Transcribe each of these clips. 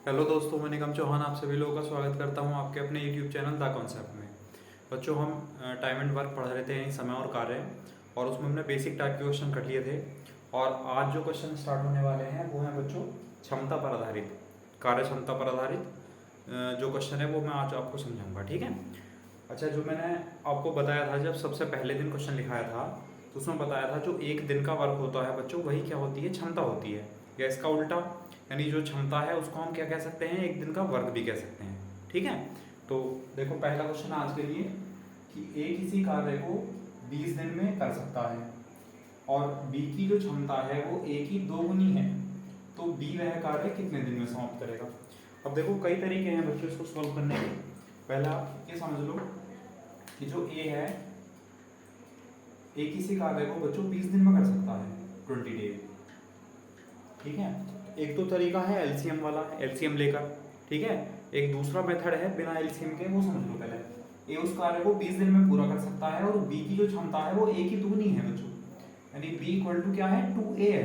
Hello दोस्तों, मैं निगम चौहान आप सभी लोगों का स्वागत करता हूं आपके अपने यूट्यूब चैनल द कॉन्सेप्ट में। बच्चों, हम टाइम एंड वर्क पढ़ रहे थे, यानी समय और कार्य, और उसमें हमने बेसिक टाइप के क्वेश्चन कर लिए थे। और आज जो क्वेश्चन स्टार्ट होने वाले हैं वो हैं बच्चों क्षमता पर आधारित, कार्य क्षमता पर आधारित जो क्वेश्चन है वो मैं आज आपको समझाऊंगा, ठीक है। अच्छा, जो मैंने आपको बताया था जब सबसे पहले दिन क्वेश्चन लिखाया था, तो उसमें बताया था जो एक दिन का वर्क होता है बच्चों, वही क्या होती है, क्षमता होती है। या इसका उल्टा, यानी जो क्षमता है उसको हम क्या कह सकते हैं, एक दिन का वर्क भी कह सकते हैं, ठीक है। तो देखो, पहला क्वेश्चन आज के लिए कि ए किसी कार्य को 20 दिन में कर सकता है और बी की जो क्षमता है वो ए की दोगुनी है, तो बी वह कार्य कितने दिन में समाप्त करेगा। अब देखो, कई तरीके हैं बच्चों इसको सॉल्व करने के। पहला ये समझ लो कि जो ए है, ए किसी कार्य को बच्चों 20 दिन में कर सकता है, 20 डेज, ठीक है। एक तो तरीका है एलसीएम वाला, एलसीएम लेकर, ठीक है। एक दूसरा मेथड है बिना एलसीएम के, वो समझ लो पहले। ए उस कार्य को 20 दिन में पूरा कर सकता है और बी की जो क्षमता है वो ए की दुगनी है बच्चों, यानी बी इक्वल टू क्या है, 2a है।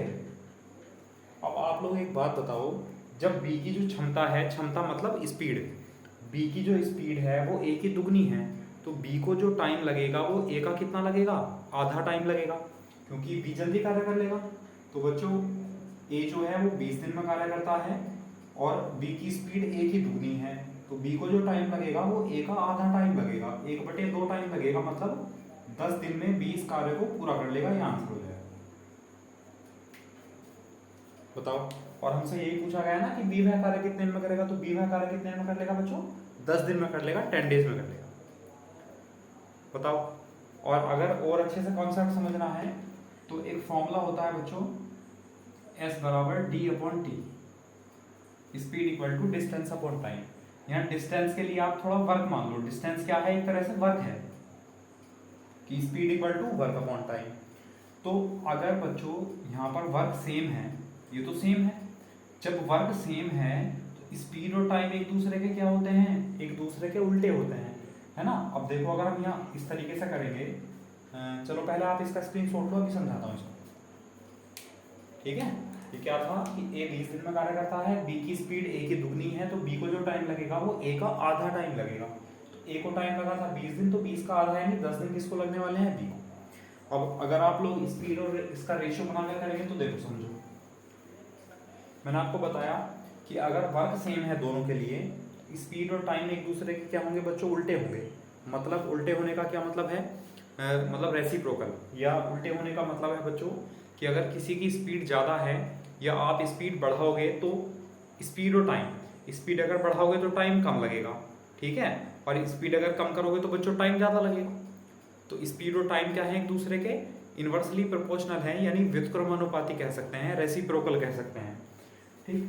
अब आप लोग एक बात बताओ, जब बी की जो क्षमता है, क्षमता मतलब स्पीड, बी की जो स्पीड है वो ए की दुगनी है, तो बी को जो टाइम लगेगा वो ए का कितना लगेगा, आधा टाइम लगेगा, क्योंकि बी जल्दी कार्य कर लेगा। तो बच्चों, ए जो है वो 20 दिन में कार्य करता है और बी की स्पीड ए की दुगनी है, तो बी को जो टाइम लगेगा वो ए का आधा टाइम लगेगा, 1/2 टाइम लगेगा, मतलब 10 दिन में बी इस कार्य को पूरा कर लेगा, ये आंसर हो जाएगा। बताओ, और हमसे यही पूछा गया ना कि बी वह कार्य कितने दिन में करेगा, तो बी वह कार्य कितने दिन में कर लेगा बच्चों, 10 दिन में कर लेगा, 10 डेज में कर लेगा। बताओ, और अगर और अच्छे से कॉन्सेप्ट समझना है तो एक फॉर्मूला होता है बच्चों, S बराबर D upon T, speed equal to distance upon time. यहाँ डिस्टेंस के लिए आप थोड़ा वर्क मान लो, डिस्टेंस क्या है, एक तरह से वर्क है, कि speed equal to work upon time. तो अगर बच्चों यहाँ पर वर्क सेम है, ये तो सेम है, जब वर्क सेम है तो स्पीड और टाइम एक दूसरे के क्या होते हैं, एक दूसरे के उल्टे होते हैं, है ना। अब देखो, अगर हम यहाँ इस तरीके से करेंगे, चलो पहले आप इसका स्क्रीनशॉट लो, अभी समझाता हूँ इसको, ठीक है। ये क्या था कि ए 20 दिन में कार्य करता है, बी की स्पीड ए की दुगनी है, तो बी को जो टाइम लगेगा वो ए का आधा टाइम लगेगा। तो ए को टाइम लगा था 20 दिन, तो 20 का आधा यानी 10 दिन किसको लगने वाले हैं, बी को। अब अगर आप लोग स्पीड और इसका रेशियो बनाकर करेंगे तो देखो समझो, मैंने आपको बताया कि अगर वर्क सेम है दोनों के लिए, स्पीड और टाइम एक दूसरे के क्या होंगे बच्चों, उल्टे होंगे। मतलब उल्टे होने का क्या मतलब है, मतलब रेसिप्रोकल, या उल्टे होने का मतलब है बच्चों कि अगर किसी की स्पीड ज़्यादा है या आप स्पीड बढ़ाओगे तो स्पीड और टाइम, स्पीड अगर बढ़ाओगे तो टाइम कम लगेगा, ठीक है, और स्पीड अगर कम करोगे तो बच्चों टाइम ज़्यादा लगेगा। तो स्पीड और टाइम क्या है, एक दूसरे के इन्वर्सली प्रोपोर्शनल है, यानी व्युत्क्रमानुपाती कह सकते हैं, रेसिप्रोकल कह सकते हैं, ठीक।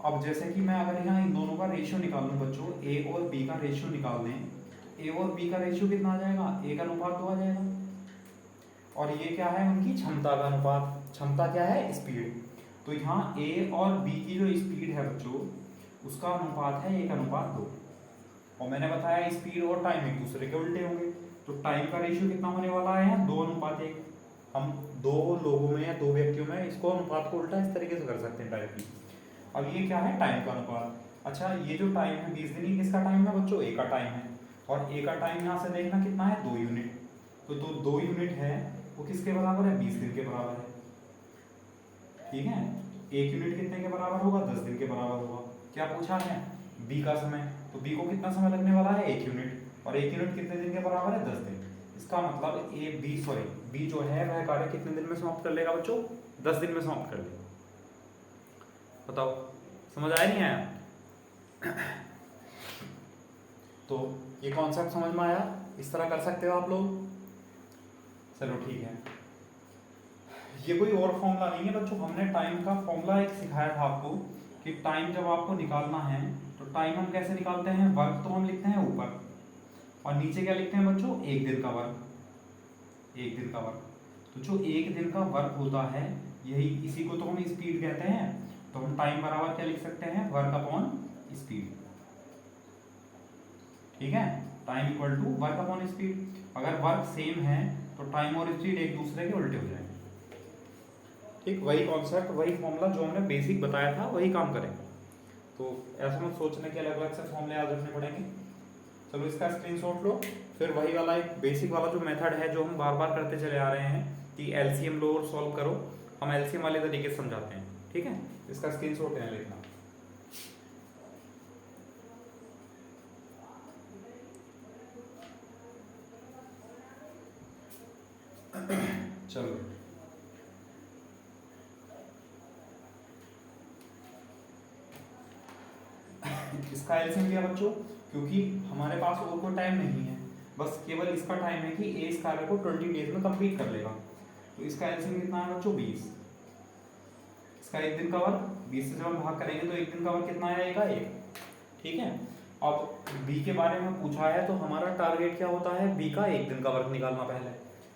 अब जैसे कि मैं अगर यहाँ इन दोनों का रेशियो निकाल लूँ बच्चों, ए और बी का रेशियो निकाल दें, तो ए और बी का रेशियो कितना आ जाएगा, ए का अनुपात 2 आ जाएगा, और ये क्या है, उनकी क्षमता का अनुपात, क्षमता क्या है, स्पीड। तो यहाँ ए और बी की जो स्पीड है बच्चों, उसका अनुपात है 1:2, और मैंने बताया स्पीड और टाइम एक दूसरे के उल्टे होंगे, तो टाइम का रेशियो कितना होने वाला है, 2:1। हम दो लोगों में या दो व्यक्तियों में इसको अनुपात को उल्टा इस तरीके से कर सकते हैं डायरेक्टली। अब ये क्या है, टाइम का अनुपात। अच्छा, ये जो टाइम है 20 दिन, ये किसका टाइम है बच्चों, ए का टाइम है, और ए का टाइम यहाँ से देखना कितना है, 2 यूनिट, तो 2 यूनिट है वो किसके बराबर है, 20 दिन के बराबर है, ठीक है। 1 यूनिट कितने के बराबर होगा, 10 दिन के बराबर होगा। क्या पूछा है, बी का समय, तो बी को कितना समय लगने वाला है, 1 यूनिट, और 1 यूनिट कितने दिन के बराबर है, 10 दिन। इसका मतलब बी जो है वह कार्य कितने दिन में समाप्त कर लेगा बच्चों, 10 दिन में समाप्त कर लेगा। बताओ, समझ आया नहीं आया। तो ये कॉन्सेप्ट समझ में आया, इस तरह कर सकते हो आप लोग, चलो ठीक है। ये कोई और फॉर्मूला नहीं है बच्चों, हमने टाइम का फॉर्मूला एक सिखाया था आपको कि टाइम जब आपको निकालना है तो टाइम हम कैसे निकालते हैं, वर्क तो हम लिखते हैं ऊपर और नीचे क्या लिखते हैं बच्चों, 1 दिन का वर्क, 1 दिन का वर्क। तो जो 1 दिन का वर्क होता है, यही इसी को तो हम स्पीड कहते हैं, तो हम टाइम बराबर क्या लिख सकते हैं, वर्क अपॉन स्पीड, ठीक है। Time equal to work upon speed. अगर वर्क सेम है तो टाइम और स्पीड एक दूसरे के उल्टे हो जाएंगे, ठीक। वही कॉन्सेप्ट, वही फॉर्मूला जो हमने बेसिक बताया था, वही काम करेंगे। तो ऐसा मत सोचने के अलग अलग से फॉर्मूले याद रखने पड़ेंगे। चलो इसका स्क्रीनशॉट लो। फिर वही वाला एक बेसिक वाला जो मेथड है जो हम बार बार करते चले आ रहे हैं कि एलसीएम लो और सॉल्व करो, हम एलसीएम वाले तरीके से समझाते हैं, ठीक है। इसका स्क्रीनशॉट है लिखना। चलो इसका एलसीएम लिया बच्चों, क्योंकि हमारे पास और कोई टाइम नहीं है, बस केवल इसका टाइम है कि ए इस कार्य को 20 डेज में कंप्लीट कर लेगा। तो इसका एलसीएम कितना है बच्चों 20। इसका एक दिन का वर्क 20 से जब हम भाग करेंगे तो एक दिन का वर्क कितना आएगा 1, ठीक है। अब बी के बारे में पूछा है तो हमारा टारगेट क्या होता है, बी का एक दिन का वर्क निकालना पहले।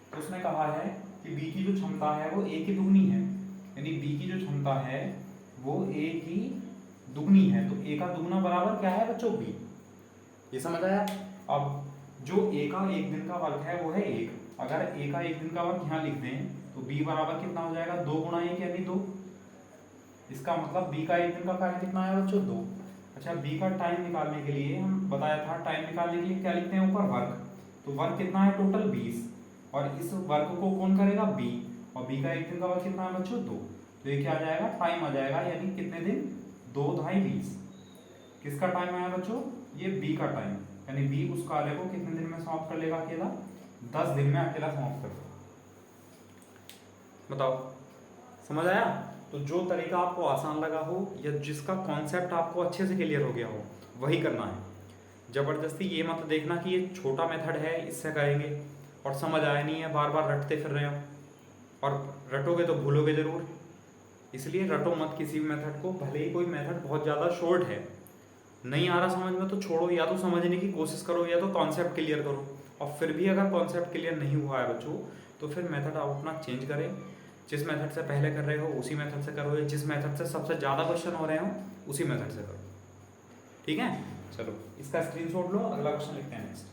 तो उसने कहा है कि बी की जो क्षमता है वो ए की दुगनी है, यानी बी की जो क्षमता है वो ए की दुगनी है, तो ए का दुगना बराबर क्या है बच्चों बी। ये समझ आया। अब जो ए का एक दिन का वर्क है वो है 1, अगर ए का एक दिन का वर्क यहाँ लिख दें तो बी बराबर कितना हो जाएगा 2 गुणा 1 यानी 2। इसका मतलब बी का एक दिन का कार्य कितना है बच्चों 2। अच्छा बी का टाइम निकालने के लिए हम बताया था, टाइम निकालने के लिए क्या लिखते हैं ऊपर वर्क, तो वर्क कितना है टोटल 20, और इस वर्क को कौन करेगा बी, और बी का एक दिन का वर्क कितना है बच्चों 2, तो ये क्या आ जाएगा टाइम आ जाएगा, यानी कितने दिन 2 ढाई 20। किसका टाइम आया बच्चों, ये बी का टाइम, यानी बी उस कार्य को कितने दिन में समाप्त कर लेगा अकेला, 10 दिन में अकेला समाप्त कर लेगा। बताओ समझ आया। तो जो तरीका आपको आसान लगा हो या जिसका कॉन्सेप्ट आपको अच्छे से क्लियर हो गया हो वही करना है। जबरदस्ती ये मत देखना कि ये छोटा मेथड है इससे करेंगे और समझ आया नहीं है, बार बार रटते फिर रहे हो, और रटोगे तो भूलोगे जरूर। इसलिए रटो मत किसी भी मेथड को, भले ही कोई मेथड बहुत ज़्यादा शॉर्ट है, नहीं आ रहा समझ में तो छोड़ो, या तो समझने की कोशिश करो या तो कॉन्सेप्ट क्लियर करो। और फिर भी अगर कॉन्सेप्ट क्लियर नहीं हुआ है बच्चों तो फिर मेथड आप अपना चेंज करें, जिस मेथड से पहले कर रहे हो उसी मेथड से करो, या जिस मेथड से सबसे ज़्यादा क्वेश्चन हो रहे हो उसी मेथड से करो, ठीक है। चलो इसका स्क्रीनशॉट लो, अगला क्वेश्चन लिखते हैं नेक्स्ट।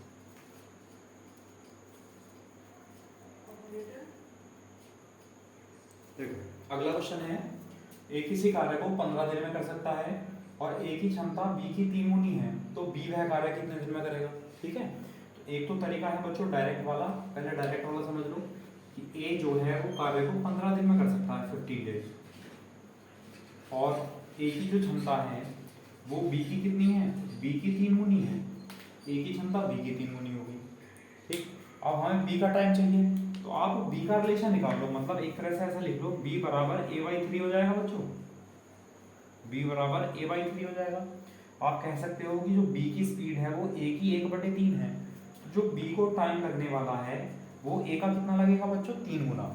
देखो अगला क्वेश्चन है, एक ही सी कार्य को 15 दिन में कर सकता है और ए की क्षमता बी की 3 गुनी है, तो बी वह कार्य कितने दिन में करेगा, ठीक है। तो एक तो तरीका है बच्चों डायरेक्ट वाला, पहले डायरेक्ट वाला समझ लो कि ए जो है वो कार्य को 15 दिन में कर सकता है 15 डेज, और ए की जो क्षमता है वो बी की कितनी है, बी की 3 गुनी है, ए की क्षमता बी की 3 गुनी होगी, ठीक। अब हमें बी का टाइम चाहिए, तो आप बी का रिलेशन निकाल लो, मतलब एक तरह से ऐसा लिख लो बी बराबर a/3 हो जाएगा बच्चों, b बराबर a/3 हो जाएगा। आप कह सकते हो कि जो b की स्पीड है वो a की 1/3 है, जो b को टाइम लगने वाला है वो a का कितना लगेगा बच्चों 3 गुना।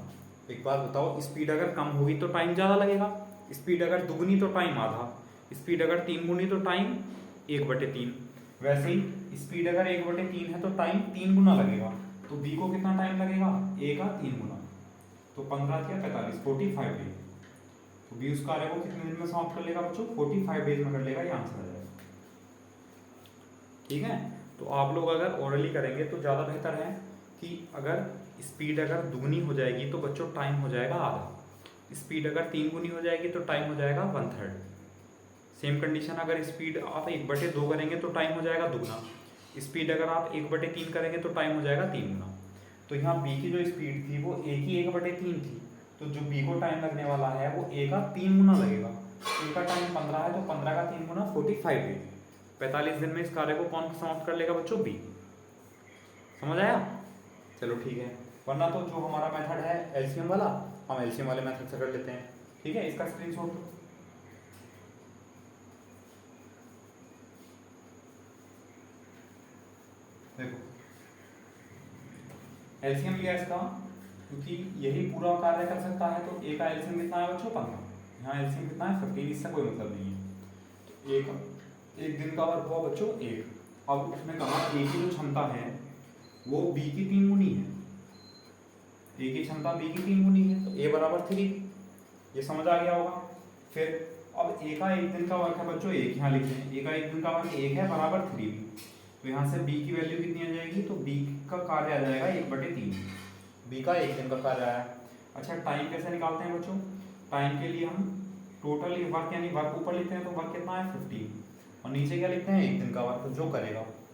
एक बात बताओ, स्पीड अगर कम होगी तो टाइम ज़्यादा लगेगा, स्पीड अगर दुगनी तो टाइम आधा, स्पीड अगर 3 गुनी तो टाइम 1/3, वैसे ही स्पीड अगर 1/3 है तो टाइम 3 गुना लगेगा, तो b को कितना टाइम लगेगा a का 3 गुना, तो 15 या 45 45 डेज, तो b उस कार्य को कितने दिन में समाप्त कर लेगा बच्चों 45 डेज में कर लेगा, ये आंसर आ जाएगा, ठीक है। तो आप लोग अगर ओरली करेंगे तो ज़्यादा बेहतर है कि अगर स्पीड अगर दुगनी हो जाएगी तो बच्चों टाइम हो जाएगा आधा, स्पीड अगर 3 गुनी हो जाएगी तो टाइम हो जाएगा 1/3। सेम कंडीशन अगर स्पीड आप 1/2 करेंगे तो टाइम हो जाएगा दुगना, स्पीड अगर आप 1/3 करेंगे तो टाइम हो जाएगा 3 गुना। तो यहाँ बी की जो स्पीड थी वो ए की 1/3 थी, तो जो बी को टाइम लगने वाला है वो ए का 3 गुना लगेगा। ए का टाइम 15 है तो 15 का 3 गुना 45 डेज, 45 दिन में इस कार्य को कौन समाप्त कर लेगा बच्चों बी। समझ आया। चलो ठीक है, वरना तो जो हमारा मेथड है एलसीएम वाला, हम एलसीएम वाले मेथड से कर लेते हैं, ठीक है। इसका स्क्रीनशॉट लो। देखो एलसीएम लिया इसका, क्योंकि यही पूरा कार्य कर सकता है, तो ए का एलसीएम कितना है बच्चों 15, यहाँ एलसीएम कितना है 15, इससे कोई मतलब नहीं है। तो एक दिन का वर्क हुआ बच्चों 1। अब उसने कहा ए की जो क्षमता है वो बी की 3 गुनी है, ए की क्षमता बी की 3 गुनी है, तो ए बराबर 3, ये समझ आ गया होगा। फिर अब ए का एक दिन का वर्क है बच्चों 1, यहाँ लिख दें ए का एक दिन का वर्क 1 है बराबर 3, तो यहाँ से बी की वैल्यू कितनी आ जाएगी, तो बी का कार्य आ जाएगा 1/3, बी का एक दिन का कार्य आया। अच्छा टाइम कैसे निकालते हैं बच्चों, टाइम के लिए हम टोटल वर्क यानी वर्क ऊपर लिखते हैं तो वर्क कितना है 15 और नीचे क्या लिखते हैं 1 दिन का वर्क। जो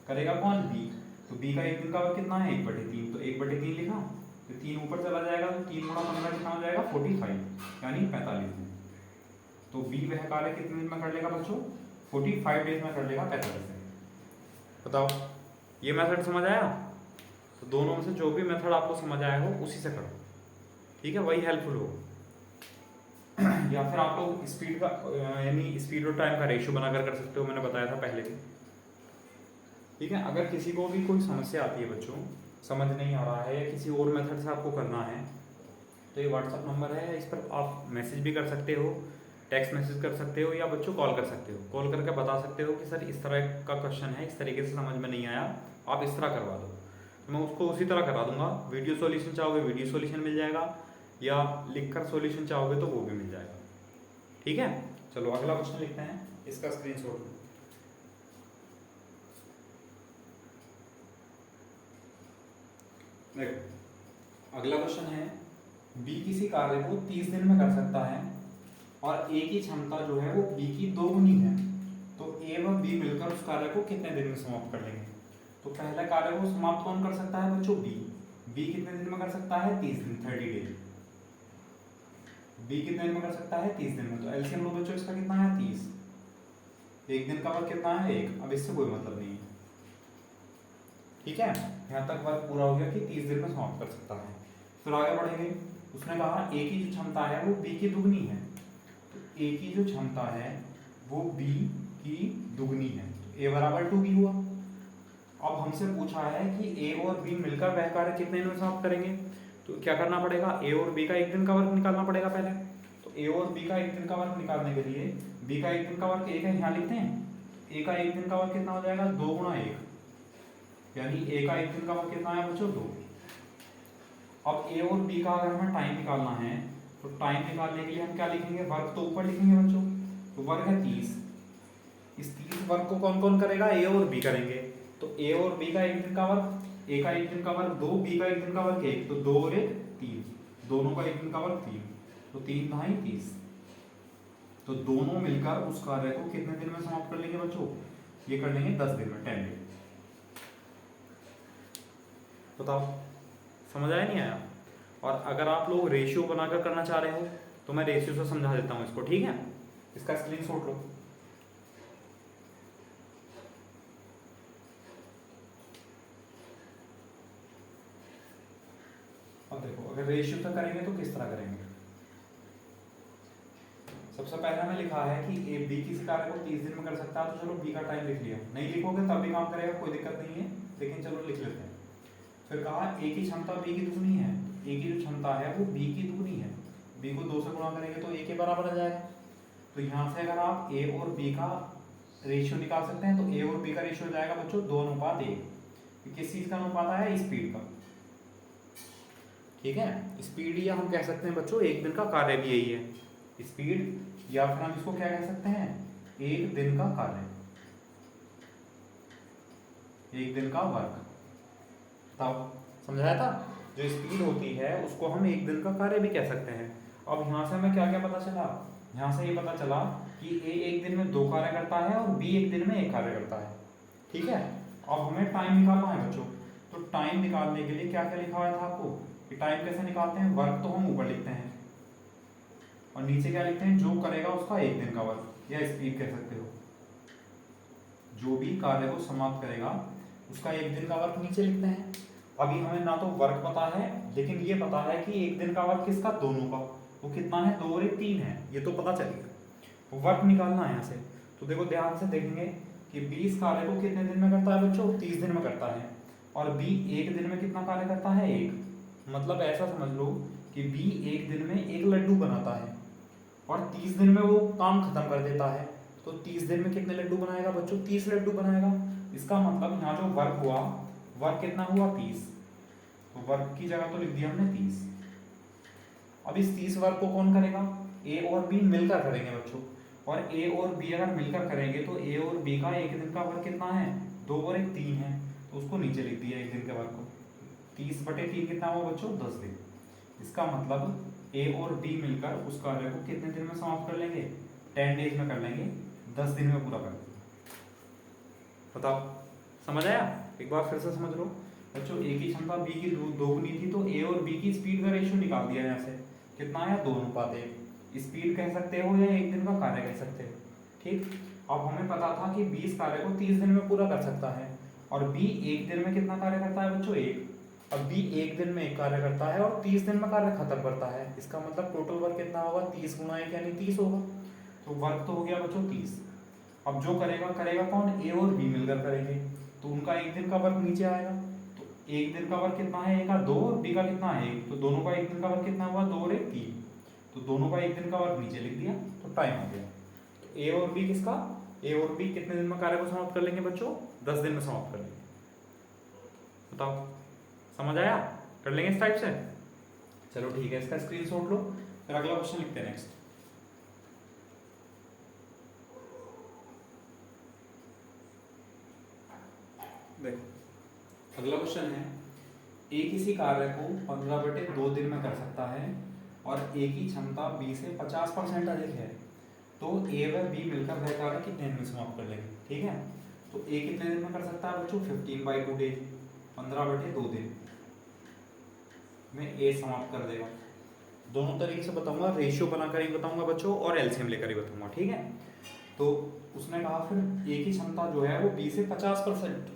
करेगा कौन बी। तो बी का 1 दिन का वर्क कितना है 1/3। तो 1/3 लिखा तो 3 ऊपर चला जाएगा तो 3 गुणा 15 कितना हो जाएगा 45 यानी 45 दिन। तो बी वह कार्य कितने दिन में कर लेगा बच्चों 45 डेज में कर लेगा 45 दिन। बताओ ये मेथड समझ आया। तो दोनों में से जो भी मेथड आपको समझ आया हो उसी से करो, ठीक है, वही हेल्पफुल हो। या फिर आप लोग स्पीड का यानी स्पीड और टाइम का रेशियो बनाकर कर सकते हो, मैंने बताया था पहले भी, ठीक है। अगर किसी को भी कोई समस्या आती है बच्चों, समझ नहीं आ रहा है या किसी और मेथड से आपको करना है, तो ये व्हाट्सअप नंबर है, इस पर आप मैसेज भी कर सकते हो, टेक्स्ट मैसेज कर सकते हो, या बच्चों कॉल कर सकते हो। कॉल करके बता सकते हो कि सर इस तरह का क्वेश्चन है, इस तरीके से समझ में नहीं आया, आप इस तरह करवा दो, तो मैं उसको उसी तरह करा दूंगा। वीडियो सॉल्यूशन चाहोगे वीडियो सॉल्यूशन मिल जाएगा, या लिखकर सॉल्यूशन चाहोगे तो वो भी मिल जाएगा, ठीक है। चलो अगला क्वेश्चन लिखते हैं, इसका स्क्रीनशॉट लो। देखो अगला क्वेश्चन है, बी किसी कार्य को 30 दिन में कर सकता है और ए की क्षमता जो है वो बी की 2 गुनी है, तो ए व बी मिलकर उस कार्य को कितने दिन में समाप्त कर लेंगे। तो पहले कार्य को समाप्त कौन कर सकता है बच्चों बी। बी कितने दिन में कर सकता है 30 दिन 30 डेज। बी कितने दिन में कर सकता है 30 दिन में। तो एलसीएम लो बच्चों, इसका कितना है 30। 1 दिन का वर्क कितना है 1। अब इससे कोई मतलब नहीं है, ठीक है। यहाँ तक वर्क पूरा हो गया कि 30 दिन में समाप्त कर सकता है। फिर आगे बढ़ेंगे, उसने कहा ए की जो क्षमता है वो बी की दुगनी है। तो ए की जो क्षमता है वो बी की दुगनी है, तो ए बराबर 2b हुआ। अब हमसे पूछा है कि ए और बी मिलकर वह कार्य कितने दिन में समाप्त करेंगे। तो क्या करना पड़ेगा, ए और बी का 1 दिन का वर्क निकालना पड़ेगा पहले। तो ए और बी का 1 दिन का वर्क निकालने के लिए बी का 1 दिन का वर्क ए का यहाँ लिखते हैं। ए का 1 दिन का वर्क कितना हो जाएगा 2 गुणा 1, यानी ए का 1 दिन का वर्क कितना है बच्चों 2। अब ए और बी का अगर हमें टाइम निकालना है तो टाइम निकालने के लिए हम क्या लिखेंगे, वर्क तो ऊपर लिखेंगे बच्चों। तो वर्क है 30, इस 30 वर्क को कौन कौन करेगा, ए और बी करेंगे। तो ए और बी का 1 दिन का वर्क, ए का 1 दिन का वर्क 2, बी का 1 दिन का वर्क 1, तो 2 और 1 3, दोनों का 1 दिन का वर्क 3, तो 3 ढाई 30। तो दोनों मिलकर उस कार्य को कितने दिन में समाप्त कर लेंगे बच्चों, ये कर लेंगे 10 दिन में 10 डे। बताओ समझ आया नहीं आया। और अगर आप लोग रेशियो बनाकर करना चाह रहे हो तो मैं रेशियो से समझा देता हूं इसको, ठीक है। इसका स्क्रीनशॉट लो। अब देखो अगर रेशियो से करेंगे तो किस तरह करेंगे। सबसे पहले हमें लिखा है कि ए बी किसी कार्य को 30 दिन में कर सकता है, तो चलो बी का टाइम लिख लिया। नहीं लिखोगे तब भी काम करेगा, कोई दिक्कत नहीं है, लेकिन चलो लिख लेते हैं। फिर कहा ए की क्षमता बी की दुगनी है। ए की जो क्षमता है वो बी की दुगनी है, बी को 2 से गुणा करेंगे तो ए के बराबर आ जाएगा। तो यहाँ से अगर आप ए और बी का रेशियो निकाल सकते हैं तो ए और बी का रेशियो हो जाएगा बच्चों 2:1। किस चीज का अनुपात आया, स्पीड का, ठीक है। स्पीड या हम कह सकते हैं बच्चों 1 दिन का कार्य भी यही है स्पीड, या फिर हम इसको क्या कह सकते हैं 1 दिन का कार्य, 1 दिन का वर्क। तब समझाया था, जो स्पीड होती है उसको हम 1 दिन का कार्य भी कह सकते हैं। अब यहाँ से हमें क्या क्या पता चला, यहाँ से ये पता चला कि ए 1 दिन में 2 कार्य करता है और बी 1 दिन में 1 कार्य करता है, ठीक है। अब हमें टाइम निकालना है बच्चों, तो टाइम निकालने के लिए क्या क्या लिखा हुआ था आपको कि टाइम कैसे निकालते हैं। वर्क तो हम ऊपर लिखते हैं और नीचे क्या लिखते हैं, जो करेगा उसका 1 दिन का वर्क, या स्पीड कह सकते हो। जो भी कार्य को समाप्त करेगा उसका 1 दिन का वर्क नीचे लिखते हैं। अभी हमें ना तो वर्क पता है, लेकिन ये पता है कि 1 दिन का वर्क किसका, दोनों का, वो कितना है 2 और 1 3 है, ये तो पता चल गया। वर्क निकालना है यहाँ से, तो देखो ध्यान से देखेंगे कि 20 कार्य को कितने दिन में करता है बच्चों, 30 दिन में करता है। और बी 1 दिन में कितना कार्य करता है 1, मतलब ऐसा समझ लो कि बी 1 दिन में 1 लड्डू बनाता है और 30 दिन में वो काम खत्म कर देता है। तो 30 दिन में कितने लड्डू बनाएगा बच्चों, 30 लड्डू बनाएगा। इसका मतलब यहाँ जो वर्क हुआ, वर्क कितना हुआ 30, तो वर्क की जगह तो लिख दिया हमने 30। अब इस 30 वर्क को कौन करेगा, ए और बी मिलकर करेंगे बच्चों। और ए और बी अगर मिलकर करेंगे तो ए और बी का 1 दिन का वर्क कितना है 2 और 1 3 है, तो उसको नीचे लिख दिया 1 दिन के वर्क को। 30/3 कितना हुआ बच्चों 10 दिन। इसका मतलब ए और बी मिलकर उस कार्य को कितने दिन में समाप्त कर लेंगे? 10 डेज में कर लेंगे, 10 दिन में पूरा कर लेंगे। बताओ, समझ आया? एक बार फिर से समझ लो बच्चों, ए की क्षमता बी की दोगुनी थी, तो ए और बी की स्पीड का रेशियो निकाल दिया यहाँ से, कितना आया? 2:1। स्पीड कह सकते हो या एक दिन का कार्य कह सकते हो, ठीक। अब हमें पता था कि 20 कार्य को 30 दिन में पूरा कर सकता है, और बी एक दिन में कितना कार्य करता है बच्चों? एक। अब बी एक दिन में एक कार्य करता है और 30 दिन में कार्य खत्म करता है, इसका मतलब टोटल वर्क कितना होगा? 30 गुना 1 यानी 30 होगा। तो वर्क तो हो गया बच्चों 30। अब जो करेगा कौन? ए और बी मिलकर करेंगे, तो उनका एक दिन का वर्क नीचे आएगा। तो एक दिन का वर्क कितना है? ए का 2 और बी का कितना है? 1। तो दोनों का एक दिन का वर्क कितना हुआ? 2 और 1 3। तो दोनों का एक दिन का वर्क नीचे लिख दिया, तो टाइम आ गया। तो ए और बी किसका? ए और बी कितने दिन में कार्य को समाप्त कर लेंगे बच्चों? 10 दिन में समाप्त कर लेंगे। बताओ, समझ आया? कर लेंगे इस टाइप से। चलो ठीक है, इसका स्क्रीनशॉट लो, फिर अगला क्वेश्चन लिखते हैं नेक्स्ट। देखो अगला क्वेश्चन है, ए किसी कार्य को 15/2 दिन में कर सकता है और ए की क्षमता बी से 50% अधिक है, तो ए व बी मिलकर वह कार्य कितने दिन में समाप्त कर लेंगे? ठीक है, तो ए कितने दिन में कर सकता है बच्चों? 15/2 डेज, 15/2 दिन में ए समाप्त कर देगा। दोनों तरीके से बताऊंगा, रेशियो बनाकर ही बताऊंगा बच्चों और एलसीएम लेकर ही बताऊंगा, ठीक है। तो उसने कहा फिर ए की क्षमता जो है वो बी से 50%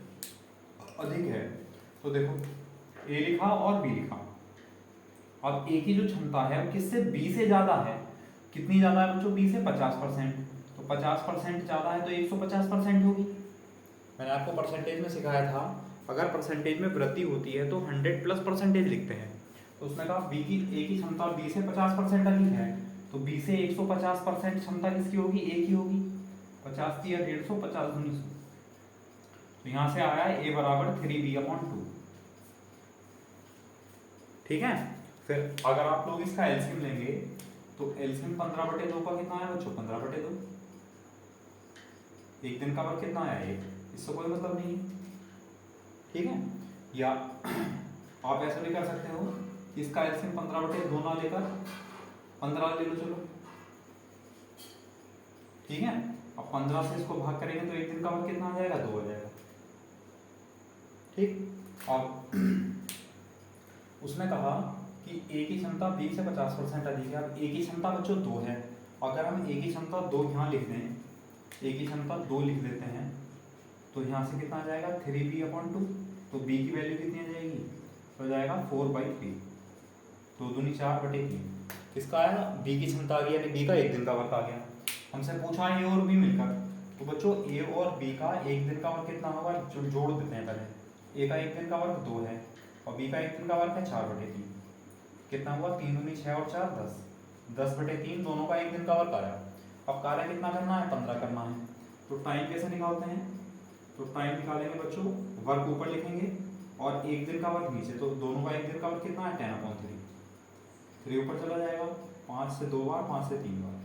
अधिक है, तो देखो ए लिखा और बी लिखा। अब ए की जो क्षमता है वो किससे? बी से ज्यादा है। कितनी ज्यादा है बच्चों? बी से 50%। तो 50% ज्यादा है तो 150% होगी। मैंने आपको परसेंटेज में सिखाया था, अगर परसेंटेज में वृद्धि होती है तो 100+% लिखते हैं। तो उसने कहा बी की ए की क्षमता बी से 50% अधिक है, तो बी से 150% क्षमता किसकी होगी? ए की होगी। 50 × 150, 50 × 1900। तो यहां से आया ए बराबर 3b/2। ठीक है, फिर अगर आप लोग इसका एलसीएम लेंगे तो एलसीएम 15/2 का कितना आया बच्चों? 15/2। एक दिन का वर्क कितना आया? 1। इससे कोई मतलब नहीं, ठीक है। या आप ऐसा भी कर सकते हो, इसका एलसीएम 15/2 ना लेकर 15 ले लो, चलो ठीक है। अब 15 से इसको भाग करेंगे तो एक दिन का वर्क कितना आ जाएगा? 2 आ जाएगा, ठीक। अब उसने कहा कि ए की क्षमता बी से 50% अधिक है। अब ए की क्षमता बच्चों 2 है, अगर हम ए की क्षमता 2 यहाँ लिख दें, ए की क्षमता 2 लिख देते हैं, तो यहाँ से कितना आ जाएगा? 3b/2। तो बी की वैल्यू कितनी आ जाएगी? तो जाएगा 4/3। 2 दूनी 4/3 किसका आया? बी की क्षमता आ गई, यानी बी का एक दिन का वर्क आ गया। हमसे पूछा ए और बी मिलकर, तो बच्चों ए और बी का एक दिन का वर्क कितना होगा? जो जोड़ देते हैं पहले। ए का एक दिन का वर्क 2 है और बी का एक दिन का वर्क है 4/3। कितना हुआ? 3 दूनी 6 और 4 10, 10/3 दोनों का एक दिन का वर्क आया। अब कार्य कितना करना है? 15 करना है। तो टाइम कैसे निकालते हैं? तो टाइम निकालेंगे बच्चों, वर्क ऊपर लिखेंगे और एक दिन का वर्क नीचे, तो दोनों का एक दिन का वर्क कितना है? 10/3। 3 ऊपर चला जाएगा, 5 से 2 बार, 5 से 3 बार,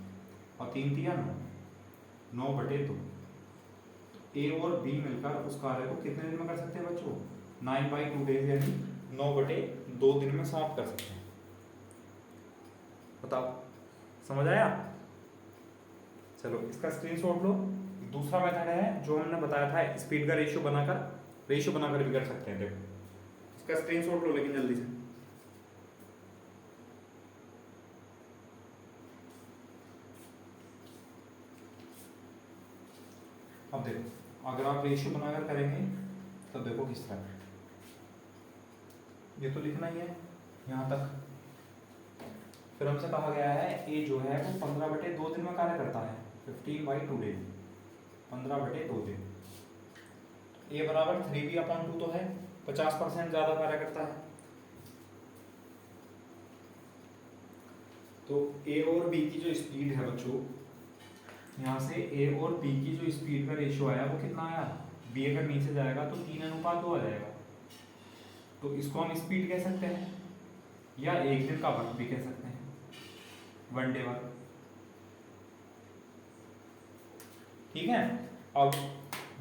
और 3 × 9, 9/2। ए और बी मिलकर उस कार्य को कितने दिन में कर सकते हैं बच्चों? 9/2 डेज, यानी 9/2 दिन में समाप्त कर सकते हैं। बताओ, समझ आया? चलो इसका स्क्रीनशॉट लो। दूसरा मेथड है जो हमने बताया था, स्पीड का रेशियो बनाकर भी कर सकते हैं। देखो इसका स्क्रीनशॉट लो लेकिन जल्दी से। अब देखो, अगर आप रेशियो बनाकर करेंगे तो देखो किस तरह, ये तो लिखना ही है यहाँ तक। फिर हमसे कहा गया है ए जो है वो 15/2 दिन में कार्य करता है, 15/2 डेज, 15/2 दिन। ए बराबर 3b/2 तो है, 50% ज्यादा कार्य करता है। तो ए और बी की जो स्पीड है बच्चों, यहाँ से ए और बी की जो स्पीड का रेशियो आया वो कितना आया? बी अगर नीचे जाएगा तो 3:2 आ जाएगा। तो इसको हम स्पीड कह सकते हैं या एक दिन का वर्क भी कह सकते हैं, 1 डे वर्क, ठीक है। अब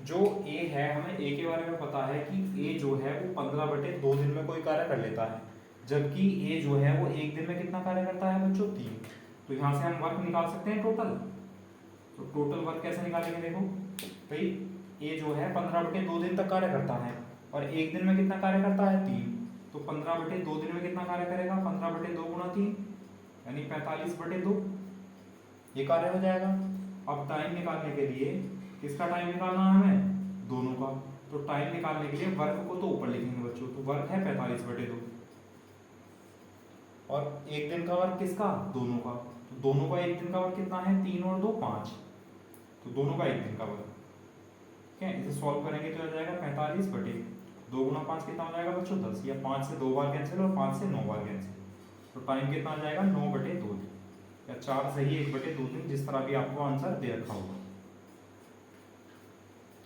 जो ए है, हमें ए के बारे में पता है कि ए जो है वो 15/2 दिन में कोई कार्य कर लेता है, जबकि ए जो है वो एक दिन में कितना कार्य करता है बच्चों 3। तो यहाँ से हम वर्क निकाल सकते हैं टोटल। तो टोटल वर्क कैसे निकालेंगे देखो भाई, ए जो है 15/2 दिन तक कार्य करता है और एक दिन में कितना कार्य करता है 3। तो 15/2 दिन में कितना कार्य करेगा, 15/2 गुणा 3 यानी 45/2 ये कार्य हो जाएगा। अब टाइम निकालने के लिए किसका टाइम निकालना है हमें, दोनों का। तो टाइम निकालने के लिए वर्क को तो ऊपर लिखेंगे बच्चों, तो वर्क है 45/2 और एक दिन का वर्क किसका, दोनों का। तो दोनों का एक दिन का वर्क कितना है, 3 और 2 5, तो दोनों का एक दिन का वर्क। ठीक है, इसे सॉल्व करेंगे तो आ जाएगा 45/2 गुणा 5 कितना हो जाएगा बच्चों 10, या 5 से 2 बार कैंसिल और 5 से 9 बार कैंसिल। तो टाइम कितना आ जाएगा 9/2 या 4 सही 1/2 दिन, जिस तरह भी आपको आंसर दे रखा होगा।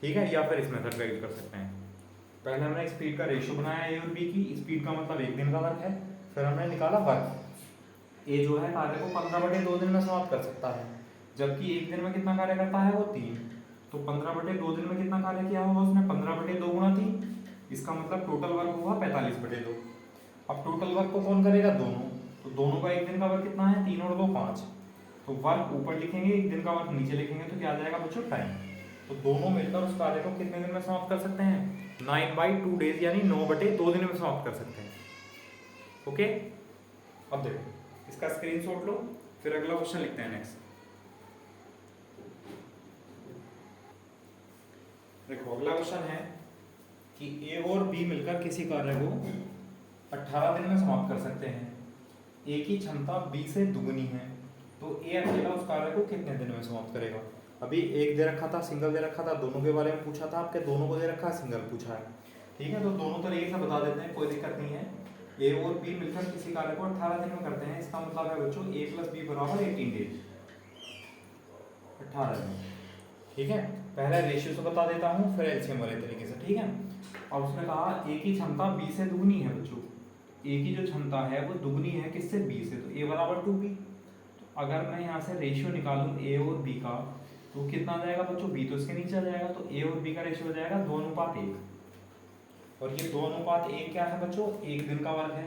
ठीक है, या फिर इस मेथड का यूज कर सकते हैं। पहले हमने स्पीड का रेशियो बनाया ए और बी की, स्पीड का मतलब एक दिन का वर्क है। फिर हमने निकाला वर्क। ए जो है कार्य को 15/2 दिन में समाप्त कर सकता है, जबकि एक दिन में कितना कार्य करता है वो 3। तो 15/2 दिन में कितना कार्य किया होगा उसने, 15/2 गुणा 3, इसका मतलब टोटल वर्क हुआ 45/2। अब टोटल वर्क को कौन करेगा, दोनों। तो दोनों का एक दिन का वर्क कितना है, 3 और 2 5। तो वर्क ऊपर लिखेंगे, एक दिन का वर्क नीचे लिखेंगे, तो क्या आ जाएगा बच्चों टाइम। तो दोनों मिलकर उस कार्य को कितने दिन में समाप्त कर सकते हैं, 9/2 डेज यानी 9/2 दिन में समाप्त कर सकते हैं। ओके, अब देखो इसका स्क्रीनशॉट लो, फिर अगला क्वेश्चन लिखते हैं नेक्स्ट। देखो अगला क्वेश्चन है कि ए और बी मिलकर किसी कार्य को 18 दिन में समाप्त कर सकते हैं। ए की क्षमता बी से दुगनी है, तो ए अकेला उस कार्य को कितने दिन में समाप्त करेगा। अभी एक दे रखा था, सिंगल दे रखा था, दोनों के बारे में पूछा था, आपके दोनों को दे रखा है, सिंगल पूछा है। ठीक है, तो दोनों तरीके से बता देते हैं, कोई दिक्कत नहीं है। ए और बी मिलकर किसी कार्य को 18 दिन में करते हैं, इसका मतलब है बच्चों ए प्लस बी बराबर 18 डेज, 18 दिन। ठीक है, पहले रेशियो से बता देता हूँ, फिर एलसीएम वाले तरीके से। ठीक है, अब उसने कहा ए की क्षमता बी से दुगनी है बच्चों। ए की जो क्षमता है वो दुगनी है किससे, बी से, तो ए बराबर 2b। तो अगर मैं यहाँ से रेशियो निकालूं ए और बी का, तो कितना आ जाएगा बच्चों, बी तो इसके नीचे आ जाएगा, तो ए और बी का रेशियो हो जाएगा 2:1। और ये 2:1 क्या है बच्चों, एक दिन का वर्क है,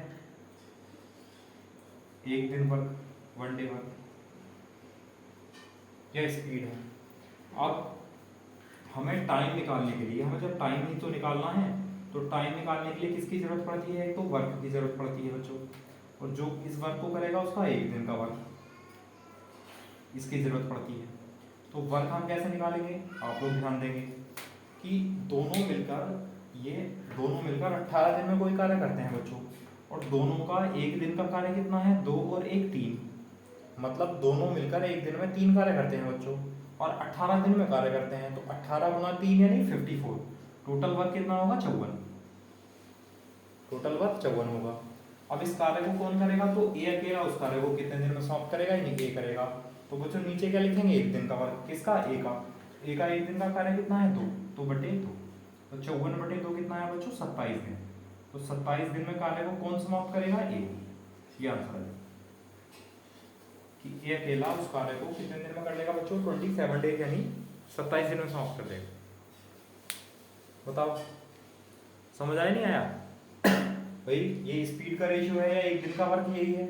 एक दिन वर्क, 1 डे वर्क, यह स्पीड है। अब हमें टाइम निकालने के लिए, हमें जब टाइम ही तो निकालना है, तो टाइम निकालने के लिए किसकी जरूरत पड़ती है, एक तो वर्क की जरूरत पड़ती है बच्चों, और जो इस वर्क को करेगा उसका एक दिन का वर्क, इसकी जरूरत पड़ती है। तो वर्क हम कैसे निकालेंगे, आप लोग ध्यान देंगे कि दोनों मिलकर 18 दिन में कोई कार्य करते हैं बच्चों, और दोनों का एक दिन का कार्य कितना है, 2 और 1 3, मतलब दोनों मिलकर एक दिन में 3 कार्य करते हैं बच्चों, और 18 दिन में कार्य करते हैं। तो 18 गुना 3 यानी 54, टोटल वर्क कितना होगा, 54, टोटल वर्क 54 होगा। अब इस कार्य को कौन करेगा, तो ए अकेला उस कार्य को कितने दिन में समाप्त करेगा, यानी ए करेगा। तो बच्चों नीचे क्या लिखेंगे, एक दिन का वर्क, किसका, ए का। ए का एक दिन का कार्य कितना है, 2, तो 2/2, तो 54/2 कितना है बच्चों, 27 दिन। तो 27 दिन में कार्य को कौन समाप्त करेगा, ए। ये आंसर है कि ए अकेला उस कार्य को कितने दिन में कर लेगा बच्चों, 27 डेज यानी 27 दिन में समाप्त कर देगा। बताओ समझ आया नहीं आया भाई, ये स्पीड का रेशियो है या एक दिन का वर्क, यही है।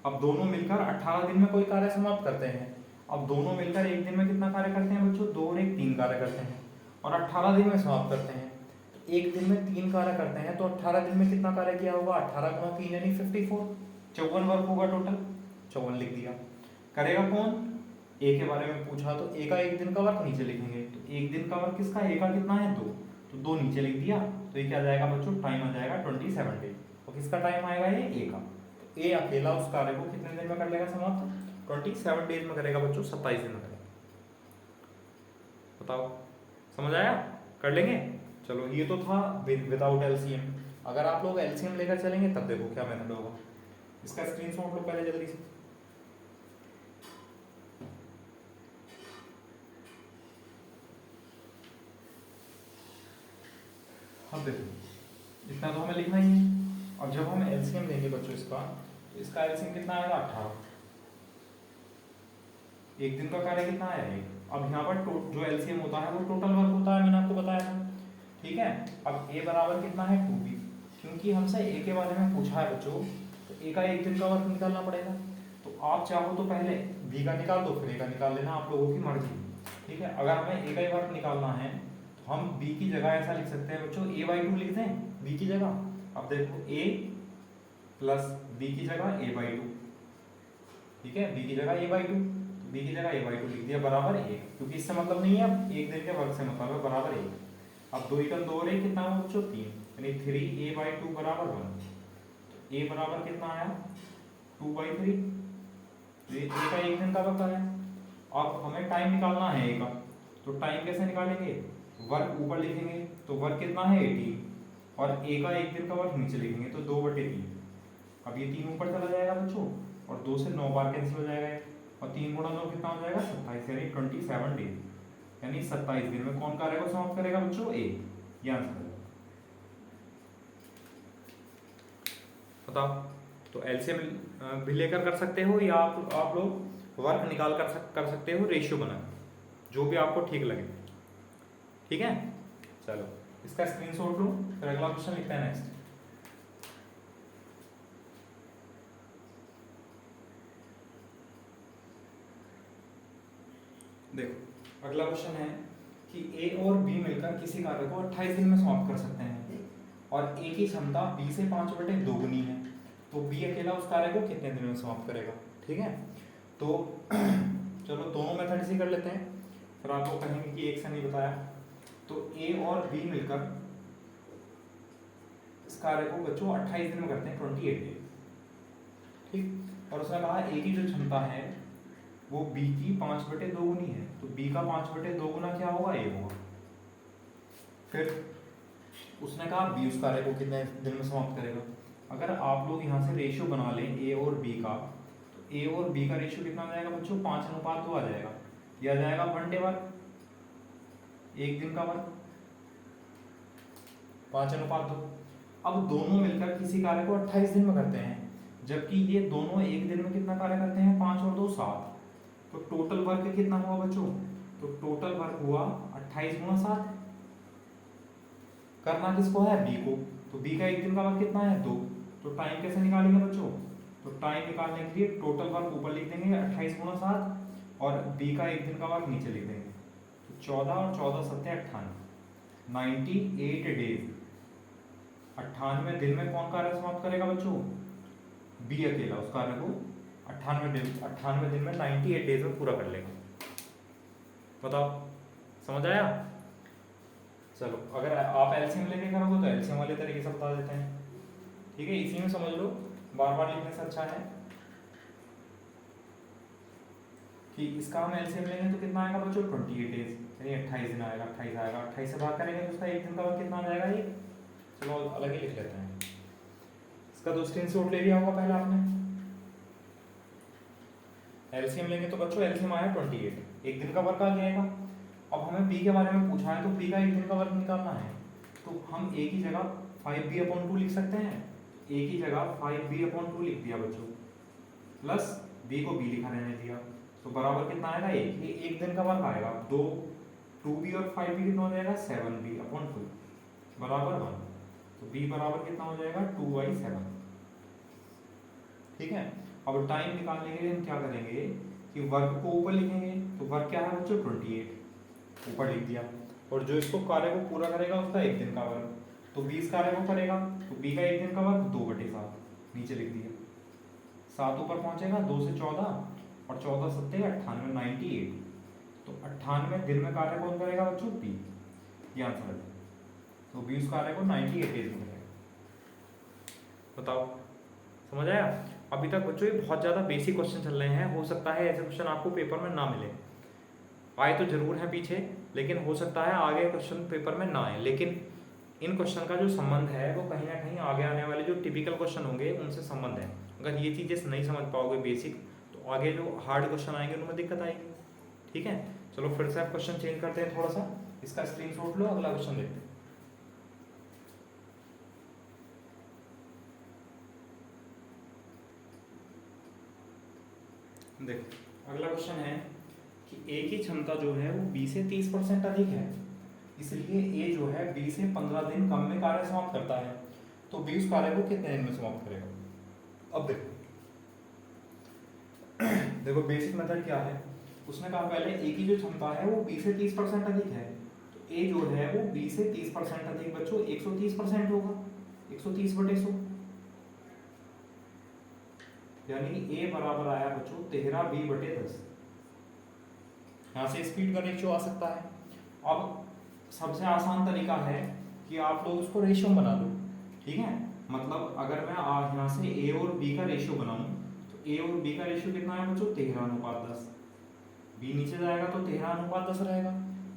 अब दोनों मिलकर 18 दिन में कोई कार्य समाप्त करते हैं। अब दोनों मिलकर एक दिन में कितना कार्य करते हैं बच्चों, 2 और 1 3 कार्य करते हैं, और 18 दिन में समाप्त करते हैं। तो एक दिन में 3 कार्य करते हैं, तो 18 दिन में कितना कार्य किया होगा, 18 गुना 3 यानी 54, 54 वर्क होगा टोटल, 54 लिख दिया। करेगा कौन, ए के बारे में पूछा, तो ए का एक दिन का वर्क नीचे लिखेंगे। तो एक दिन का वर्क किसका, ए का कितना है, 2, तो 2 नीचे लिख दिया। तो ये क्या आ जाएगा बच्चों, टाइम आ जाएगा 27 डेज। और किसका टाइम आएगा, ये ए का। तो ए अकेला उस कार्य को कितने दिन में कर लेगा समाप्त, 27 डेज में करेगा बच्चों, 27 दिन में करेगा। बताओ समझ आया, कर लेंगे। चलो ये तो था विदाउट एलसीएम। अगर आप लोग एलसीएम लेकर चलेंगे तब देखो क्या मेथड होगा। इसका स्क्रीनशॉट लो पहले जल्दी से। अब देखो इतना तो हमें लिखना ही है। अब जब हम एलसीएम लेंगे बच्चों इसका, तो इसका एलसीएम कितना आएगा, 18। एक दिन का कार्य कितना आया, 1। अब यहाँ पर जो एलसीएम होता है वो टोटल वर्क होता है, मैंने आपको बताया था। ठीक है, अब ए बराबर कितना है, 2b, क्योंकि हमसे ए के बारे में पूछा है बच्चों ए का एक दिन का वर्क निकालना पड़ेगा। तो आप चाहो तो पहले बी का निकाल दो, फिर ए का निकाल लेना, आप लोगों की मर्जी। ठीक है, अगर हमें ए का ही वर्क निकालना है तो हम बी की जगह ऐसा लिख सकते हैं बच्चों, a/2 लिख दें बी की जगह। अब देखो a प्लस बी की जगह a/2, ठीक है, बी की जगह a/2, बी की जगह a/2 लिख दिया बराबर 1, क्योंकि इससे मतलब नहीं है, अब एक दिन के वर्क से मतलब है बराबर 1। अब 2 एकम 2 और 1 कितना हुआ बच्चों 3, यानी 3a/2 बराबर 1। तो a बराबर कितना आया 2/3, ये a का एक दिन का वर्क आया। अब हमें टाइम निकालना है a का, तो टाइम कैसे निकालेंगे, वर्क ऊपर लिखेंगे तो वर्क कितना है 18, और a का एक दिन का वर्क नीचे लिखेंगे तो 2/3। अब ये 3 ऊपर चला जाएगा बच्चों, और 2 से 9 बार कैंसिल हो जाएगा ये, और 3 गुणा 9 कितना हो जाएगा 27, यानी 27 डेज, यानी 27 दिन में कौन कार्य को समाप्त करेगा बच्चों ए, ये आंसर है। बताओ, तो एलसीएम भी लेकर कर सकते हो, या आप लोग वर्क निकाल कर सकते हो रेशियो बना, जो भी आपको ठीक लगे। ठीक है, चलो इसका स्क्रीनशॉट लो, फिर अगला क्वेश्चन लिखते हैं नेक्स्ट। देखो अगला क्वेश्चन है कि ए और बी मिलकर किसी कार्य को 28 दिन में समाप्त कर सकते हैं, और ए की क्षमता बी से 5/2 गुनी है, तो बी अकेला उस कार्य को कितने दिन में समाप्त करेगा। ठीक है, तो चलो दोनों मेथड से कर लेते हैं, फिर आप लोग कहेंगे कि एक से नहीं बताया। तो ए और बी मिलकर इस कार्य को बच्चों 28 दिन में करते हैं, 28 डेज। ठीक, और उसने कहा ए की जो क्षमता है वो b की 5/2 गुनी है, तो b का 5/2 गुना क्या होगा, a होगा। फिर उसने कहा b उस कार्य को कितने दिन में समाप्त करेगा। अगर आप लोग यहाँ से रेशियो बना लें a और b का, तो a और b का रेशियो कितना आ जाएगा बच्चों 5:2 आ जाएगा, यह आ जाएगा 1 डे वर्क, एक दिन का वर्क 5:2। अब दोनों मिलकर किसी कार्य को 28 दिन में करते हैं, जबकि ये दोनों एक दिन में कितना कार्य करते हैं, 5 और 2 7, तो टोटल वर्क कितना हुआ बच्चों, तो टोटल वर्क हुआ 28 गुणा 7। करना किसको है, बी को, तो बी का एक दिन का वर्क कितना है 2, तो टाइम कैसे निकालेंगे बच्चों, तो टाइम निकालने के लिए टोटल वर्क ऊपर लिख देंगे 28 गुणा 7, और बी का एक दिन का वर्क नीचे लिख देंगे, तो 14 और 14 सत्ते 98, 98 डेज। 98 दिन में कौन कार्य समाप्त करेगा बच्चों, बी अकेला उस कार्य को 98 दिन में 98 डेज में पूरा कर लेगा। बताओ समझ आया। चलो अगर आप एलसीएम लेके करोगे तो एलसीएम वाले तरीके से बता देते हैं। ठीक है, इसी में समझ लो, बार बार लिखने से अच्छा है कि इसका हम एलसीएम लेंगे तो कितना आएगा बच्चों 28 डेज, यानी 28 दिन आएगा, 28 आएगा, 28 से भाग करेंगे तो उसका एक दिन का वर्क कितना आ जाएगा ये। चलो अलग ही लिख लेते हैं, इसका तो स्क्रीनशॉट ले लिया होगा पहले आपने। एलसीएम लेंगे तो बच्चों एलसीएम आया 28, एक दिन का वर्क आ जाएगा। अब हमें बी के बारे में पूछा है, तो बी का एक दिन का वर्क निकालना है, तो हम ए की जगह 5b/2 लिख सकते हैं, ए की जगह 5b/2 लिख दिया बच्चों, प्लस बी को बी लिखा रहने दिया, तो बराबर कितना आएगा ये एक दिन का वर्क आएगा 2b और 5b कितना हो जाएगा 7b/2 बराबर 1, तो b बराबर कितना हो जाएगा 2/7। ठीक है, अब टाइम निकालने के लिए हम क्या करेंगे कि वर्क को ऊपर लिखेंगे, तो वर्क क्या है बच्चों 28 ऊपर लिख दिया, और जो इसको कार्य को पूरा करेगा उसका एक दिन का वर्क, तो 20 कार्य को करेगा तो बी का एक दिन का वर्क 2/7 नीचे लिख दिया, 7 ऊपर पहुंचेगा 2 से 14 और 14 सत्ते 98 98, तो 98 दिन में कार्य कौन करेगा बच्चों बी, ये आंसर है। तो 20 कार्य को 98 डेज में करेगा। बताओ समझ आया। अभी तक बच्चों ये बहुत ज़्यादा बेसिक क्वेश्चन चल रहे हैं, हो सकता है ऐसे क्वेश्चन आपको पेपर में ना मिले, आए तो जरूर है पीछे, लेकिन हो सकता है आगे क्वेश्चन पेपर में ना आए, लेकिन इन क्वेश्चन का जो संबंध है वो कहीं ना कहीं आगे आने वाले जो टिपिकल क्वेश्चन होंगे उनसे संबंध है। अगर ये चीज़ें नहीं समझ पाओगे बेसिक, तो आगे जो हार्ड क्वेश्चन आएंगे उनमें दिक्कत आएगी। ठीक है, चलो फिर से आप क्वेश्चन चेंज करते हैं थोड़ा सा, इसका स्क्रीनशॉट लो, अगला क्वेश्चन देखते हैं। देखो अगला क्वेश्चन है कि ए की क्षमता जो है वो बी से 30% अधिक है, इसलिए ए जो है बी से 15 दिन कम में कार्य समाप्त करता है, तो बी उस कार्य को कितने दिन में समाप्त करेगा। अब देखो देखो बेसिक मेथड क्या है, उसने कहा पहले ए की जो क्षमता है वो बी से 30% अधिक है, तो ए जो है वो बी से 30% अधिक बच्चों 130% होगा, 130/100, यानी ए बराबर आया बच्चों 13b/10। यहाँ से स्पीड का रेशियो आ सकता है। अब सबसे आसान तरीका है कि आप लोग उसको रेशियो बना लो, ठीक है। मतलब अगर मैं यहाँ से ए और बी का रेशियो बनाऊं तो ए और बी का रेशियो कितना है बच्चों 13:10, बी नीचे जाएगा तो 13:10 रहेगा,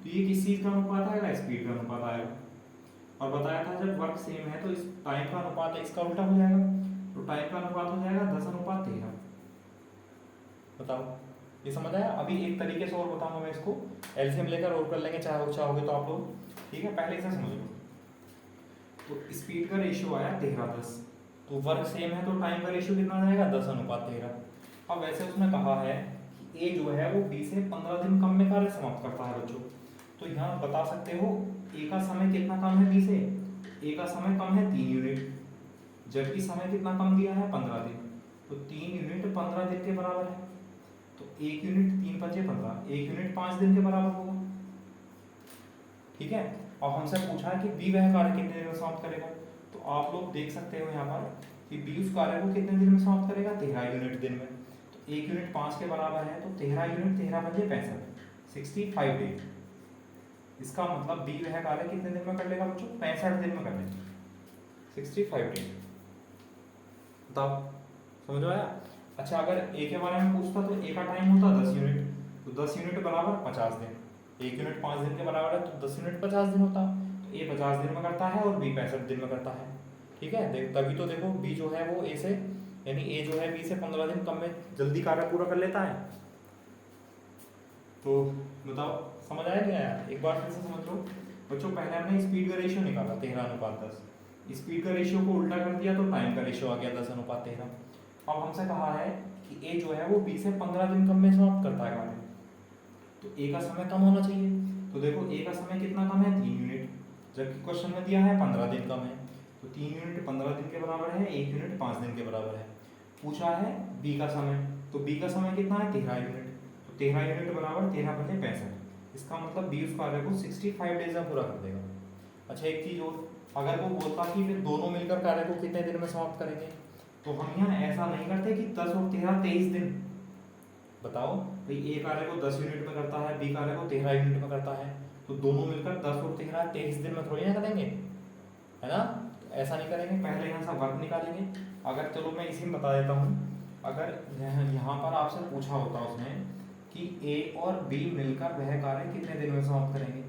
तो ये किस चीज का अनुपात आएगा, स्पीड का अनुपात आएगा। और बताया था जब वर्क सेम है तो इस टाइम का अनुपात इसका उल्टा हो जाएगा, तो टाइम का अनुपात हो जाएगा 10:13। बताओ ये समझ आया। अभी एक तरीके से और बताऊंगा मैं इसको, एलसीएम लेकर और कर लेंगे चाहे चाहोगे तो आप लोग, ठीक है। पहले इसे समझ लो, तो स्पीड का रेशियो आया 13:10, तो वर्क सेम है तो टाइम का रेशियो कितना जाएगा 10:13। अब वैसे उसने कहा है कि ए जो है वो बी से 15 दिन कम में कार्य समाप्त करता है बच्चों, तो यहाँ बता सकते हो ए का समय कितना कम है बी से, ए का समय कम है 3 यूनिट, जबकि समय कितना कम दिया है 15 दिन, तो 3 यूनिट 15 दिन के बराबर है, तो 1 यूनिट 3×5 = 15, 1 यूनिट 5 दिन के बराबर होगा, ठीक है। अब हमसे पूछा है कि बी वह कार्य कितने दिन में समाप्त करेगा, तो आप लोग देख सकते हो यहाँ पर कि बी उस कार्य को कितने दिन में समाप्त करेगा 13 यूनिट दिन में, तो 1 यूनिट 5 के बराबर है, तो 13 यूनिट 13×5 = 65 डेज। इसका मतलब बी वह कार्य कितने दिन में कर लेगा बच्चों 65 दिन में कर लेगा, 65 डेज। बताओ समझ आया। अच्छा अगर ए के बारे में पूछता तो ए का टाइम होता 10 यूनिट, तो 10 यूनिट बराबर 50 दिन, 1 यूनिट 5 दिन के बराबर है तो 10 यूनिट 50 दिन होता, तो ए 50 दिन में करता है और बी 65 दिन में करता है, ठीक है। तभी तो देखो बी जो है वो ए से, यानी ए जो है बी से 15 दिन कम में जल्दी कार्य पूरा कर लेता है। तो बताओ समझ आया नहीं आया, एक बार फिर से समझ लो बच्चों। पहले हमने स्पीड का रेशियो निकाला 13:10, स्पीड का रेशियो को उल्टा कर दिया तो टाइम का रेशियो आ गया 10:13। अब हमसे कहा है कि ए जो है वो बी से 15 दिन कम में समाप्त करता है कार्य, तो ए का समय कम होना चाहिए, तो देखो ए का समय कितना कम है 3 यूनिट, जबकि क्वेश्चन में दिया है 15 दिन कम है, तो 3 यूनिट 15 दिन के बराबर है, 1 यूनिट 5 दिन के बराबर है। पूछा है बी का समय, तो बी का समय कितना है 13 यूनिट, तो 13 यूनिट बराबर 13×65, इसका मतलब बी उस कार्य को 65 डेज में पूरा कर देगा। अच्छा एक चीज और, अगर वो बोलता कि फिर दोनों मिलकर कार्य को कितने दिन में समाप्त करेंगे, तो हम यहाँ ऐसा नहीं करते कि 10 और 13 23 दिन। बताओ भाई ए कार्य को 10 यूनिट में करता है, बी कार्य को 13 यूनिट में करता है, तो दोनों मिलकर 10 और 13 23 दिन में थोड़ी ना करेंगे, है ना। तो ऐसा नहीं करेंगे, पहले यहाँ से वर्क निकालेंगे। अगर चलो मैं इसी में बता देता हूँ, अगर यहाँ पर आपसे पूछा होता उसने कि ए और बी मिलकर वह कार्य कितने दिन में समाप्त करेंगे,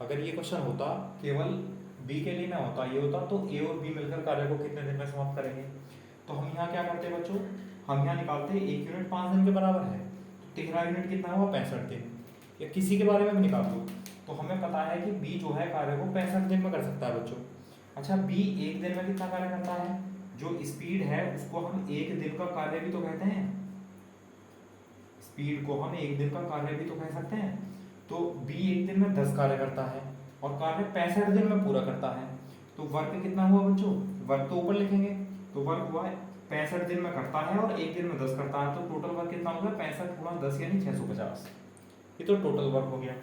अगर ये क्वेश्चन होता केवल बी के लिए ना होता, ये होता तो ए और बी मिलकर कार्य को कितने दिन में समाप्त करेंगे, तो हम यहाँ क्या करते बच्चों, हम यहाँ निकालते 1 यूनिट 5 दिन के बराबर है, तो 13 यूनिट कितना हुआ 65 दिन, या किसी के बारे में भी निकाल दो, तो हमें पता है कि बी जो है कार्य को 65 दिन में कर सकता है बच्चों। अच्छा बी एक दिन में कितना कार्य करता है, जो स्पीड है उसको हम एक दिन का कार्य भी तो कहते हैं, स्पीड को हम एक दिन का कार्य भी तो कह सकते हैं, तो बी एक दिन में 10 कार्य करता है और कार्य 65 दिन में पूरा करता है, तो वर्क कितना हुआ बच्चों, वर्क तो ऊपर लिखेंगे, तो वर्क हुआ 65 दिन में करता है और एक दिन में 10 करता है, तो टोटल वर्क कितना होगा 65 × 10 यानी 650, ये तो टोटल वर्क हो गया।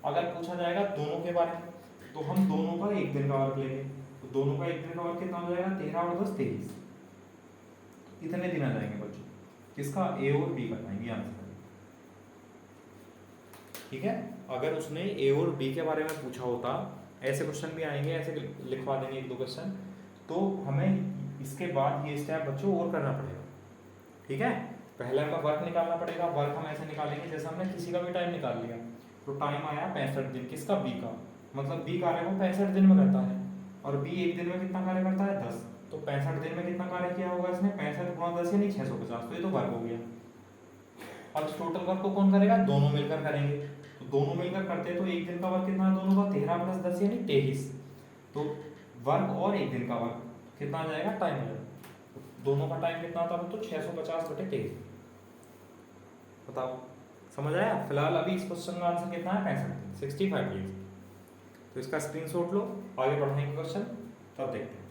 अगर पूछा जाएगा दोनों के बारे में, तो हम दोनों का एक दिन का वर्क लेंगे, तो दोनों का एक दिन का वर्क कितना हो जाएगा 13 और 10 23, इतने दिन आ जाएंगे बच्चों, किसका ए और बी का जाएंगे आंसर, ठीक है। अगर उसने ए और बी के बारे में पूछा होता, ऐसे क्वेश्चन भी आएंगे, ऐसे लिखवा देंगे 1-2 क्वेश्चन, तो हमें इसके बाद ये स्टेप बच्चों और करना पड़ेगा, ठीक है। पहले हमें वर्क निकालना पड़ेगा, वर्क हम ऐसे निकालेंगे जैसे हमने किसी का भी टाइम निकाल लिया, तो टाइम आया 65 दिन, किसका बी का, मतलब बी कार्य को 65 दिन में करता है, और बी एक दिन में कितना कार्य करता है 10, तो 65 दिन में कितना कार्य किया होगा इसने 65 × 10 यानी 650, तो ये तो वर्क हो गया। अब इस टोटल वर्क को कौन करेगा, दोनों मिलकर करेंगे, तो दोनों मिलकर करते तो एक दिन का वर्क कितना है दोनों का 13 + 10 यानी 23, तो वर्क और एक दिन का वर्क कितना आ जाएगा टाइम हो जाएगा, दोनों का टाइम कितना था तो 650/23। बताओ समझ आया। फिलहाल अभी इस क्वेश्चन का आंसर कितना है 65 डेज, तो इसका स्क्रीनशॉट लो, आगे बढ़ाएंगे क्वेश्चन तब देखते हैं।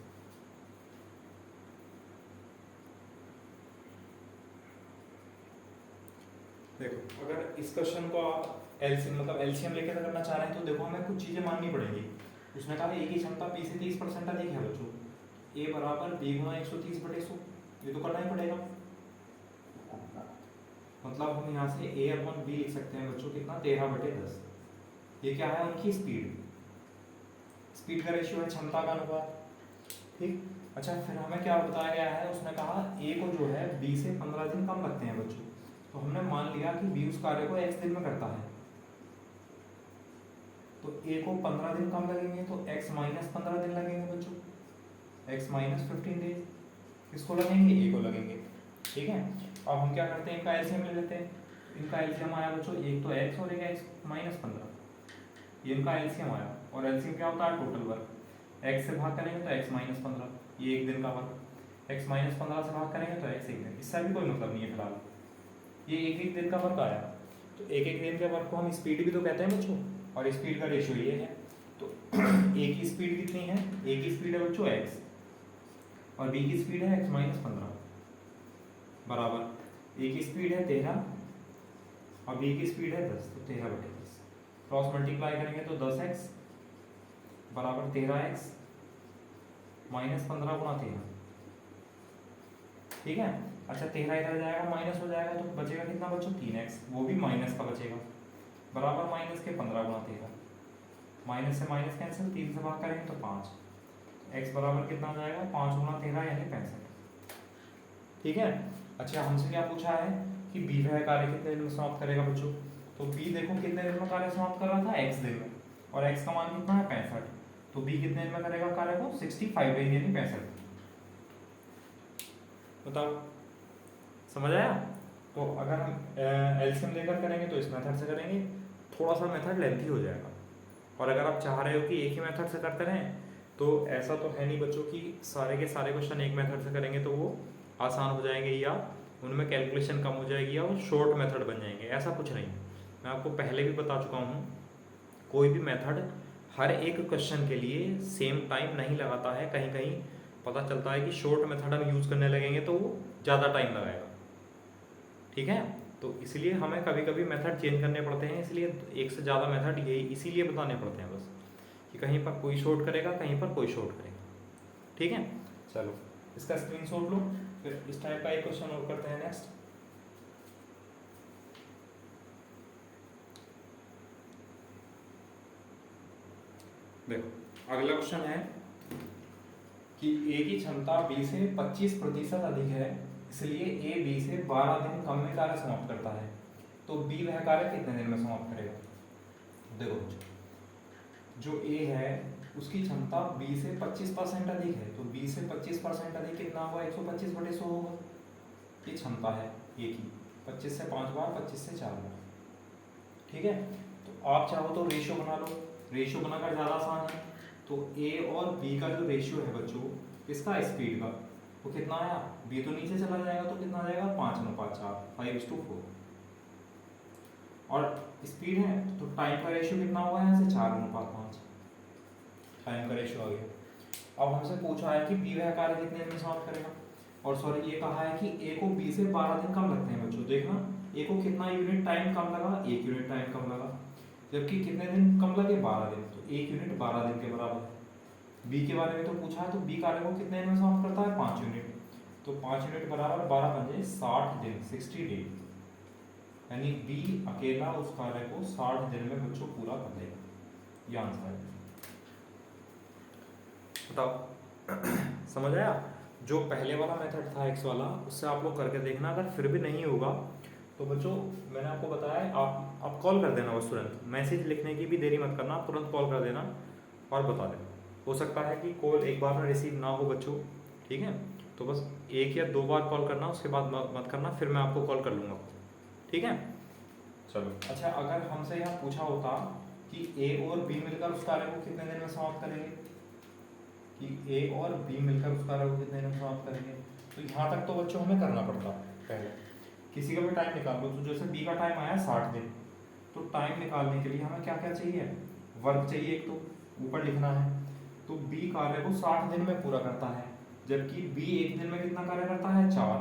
देखो अगर इस क्वेश्चन को आप एलसीएम मतलब एलसीएम लेके करना चाह रहे हैं तो देखो हमें कुछ चीज़ें माननी पड़ेंगी। उसने कहा एक ही क्षमता बी से 30% अधिक है बच्चों, ए बराबर बी गुना 130/100, ये तो करना ही पड़ेगा। मतलब हम यहाँ से ए अपॉन बी लिख सकते हैं बच्चों कितना 13/10। ये क्या है उनकी स्पीड, स्पीड का रेशियो है क्षमता का अनुपात, ठीक। अच्छा फिर हमें क्या बताया गया है, उसने कहा ए को जो है बी से 15 दिन कम लगते हैं बच्चों, तो हमने मान लिया कि बी उस कार्य को x दिन में करता है, तो a को 15 दिन कम लगेंगे तो x माइनस 15 दिन लगेंगे बच्चों, x माइनस 15 डेज। किसको लगेंगे, a को लगेंगे, ठीक है। अब हम क्या करते हैं, इनका एलसीएम ले लेते हैं। इनका एलसीएम आया बच्चों, एक तो x और एक x माइनस 15, ये इनका एलसीएम आया। और एलसीएम क्या होता है, टोटल वर्क। x से भाग करेंगे तो x माइनस 15, ये एक दिन का वर्क। x माइनस 15 से भाग करेंगे तो x एक दिन, इससे भी कोई मतलब नहीं है फिलहाल, ये एक एक दिन का वर्क आया। तो एक एक दिन के वर्क को हम स्पीड भी तो कहते हैं बच्चों, और स्पीड का रेशियो ये है। तो ए की स्पीड कितनी है, ए की स्पीड है बच्चों x, और बी की स्पीड है x माइनस 15 बराबर, ए की स्पीड है 13 और बी की स्पीड है 10, तो 13/10 क्रॉस मल्टीप्लाई करेंगे तो 10x बराबर 13x माइनस 15 गुणा 13, ठीक है। अच्छा 13 इधर जाएगा माइनस हो जाएगा तो बचेगा कितना बच्चों, 3x, वो भी माइनस का बचेगा, बराबर माइनस के 15 गुणा 13, माइनस से माइनस कैंसिल, 3 से भाग करेंगे तो 5, x बराबर कितना हो जाएगा 5 गुणा 13 यानी 65, ठीक है। अच्छा हमसे क्या पूछा है कि बी वह कार्य कितने दिन में समाप्त करेगा बच्चों, तो बी देखो कितने दिन में कार्य समाप्त कर रहा था, x दिन में, और x का मान कितना है 65, तो बी कितने दिन में करेगा कार्य को, 65 डेज यानी 65। बताओ समझ आया। तो अगर हम एलसीएम लेकर करेंगे तो इस मेथड से करेंगे, थोड़ा सा मेथड लेंथी हो जाएगा। और अगर आप चाह रहे हो कि एक ही मेथड से करते रहें तो ऐसा तो है नहीं बच्चों कि सारे के सारे क्वेश्चन एक मेथड से करेंगे तो वो आसान हो जाएंगे या उनमें कैलकुलेशन कम हो जाएगी या वो शॉर्ट मेथड बन जाएंगे, ऐसा कुछ नहीं। मैं आपको पहले भी बता चुका हूँ, कोई भी मेथड हर एक क्वेश्चन के लिए सेम टाइम नहीं लगाता है। कहीं कहीं पता चलता है कि शॉर्ट मेथड हम यूज़ करने लगेंगे तो वो ज़्यादा टाइम लगाएगा, ठीक है। तो इसलिए हमें कभी कभी मेथड चेंज करने पड़ते हैं, इसलिए एक से ज़्यादा मेथड यही इसीलिए बताने पड़ते हैं बस, कि कहीं पर कोई शॉर्ट करेगा कहीं पर कोई शॉर्ट करेगा, ठीक है। चलो इसका स्क्रीनशॉट लो, फिर इस टाइप का एक क्वेश्चन और करते हैं नेक्स्ट। देखो अगला क्वेश्चन है कि ए की क्षमता बी से 25% अधिक है, इसलिए ए बी से 12 दिन कम में कार्य समाप्त करता है, तो बी वह कार्य कितने दिन में समाप्त करेगा। देखो जो ए है उसकी क्षमता बी से 25% अधिक है, तो बी से 25% अधिक कितना होगा, 125/100 होगा, ये क्षमता है ए की, 25 से 5 बार, 25 से 4 बार, ठीक है। तो आप चाहो तो रेशियो बना लो, रेशियो बनाकर ज़्यादा आसान है। तो ए और बी का जो रेशियो है बच्चों इसका स्पीड का, वो कितना आया, बी तो नीचे चला जाएगा तो कितना आ जाएगा 5:4, 5:4, और स्पीड है तो टाइम का रेशियो कितना होगा यहाँ से 4:5, टाइम का रेशियो आ गया। अब हमसे पूछा है कि बी वह कार्य कितने दिन में समाप्त करेगा, और सॉरी ये कहा है कि ए को बी से 12 दिन कम लगते हैं बच्चों। देखना ए को कितना यूनिट टाइम कम लगा, 1 यूनिट टाइम कम लगा, जबकि कितने दिन कम लगे, 12 दिन, तो 1 यूनिट 12 दिन के बराबर है। बी के बारे में तो पूछा है, तो बी कार्य को कितने दिन में समाप्त करता है, 5 यूनिट, तो 5 यूनिट बराबर 12 पंजे 60 दिन, 60 डेज, यानी बी अकेला उस कार्य को 60 दिन में बच्चों पूरा कर देगा, ये आंसर है। बताओ समझ आया। जो पहले वाला मेथड था एक्स वाला, उससे आप लोग करके देखना, अगर फिर भी नहीं होगा तो बच्चों मैंने आपको बताया आप कॉल कर देना बस तुरंत, मैसेज लिखने की भी देरी मत करना, आप तुरंत कॉल कर देना और बता देना। हो सकता है कि कॉल एक बार में रिसीव ना हो बच्चों, ठीक है, तो बस 1 या 2 बार कॉल करना, उसके बाद मत करना, फिर मैं आपको कॉल कर लूँगा, ठीक है। चलो अच्छा अगर हमसे यहाँ पूछा होता कि ए और बी मिलकर उस कार्य को कितने दिन में समाप्त करेंगे, कि ए और बी मिलकर उस कार्य को कितने दिन में समाप्त करेंगे, तो यहाँ तक तो बच्चों हमें करना पड़ता पहले, किसी का भी टाइम निकाल लो। तो जैसे बी का टाइम आया 60 दिन, तो टाइम निकालने के लिए हमें क्या क्या चाहिए, वर्क चाहिए, एक तो ऊपर लिखना है, तो बी कार्य को 60 दिन में पूरा करता है, जबकि बी एक दिन में कितना कार्य करता है, 4,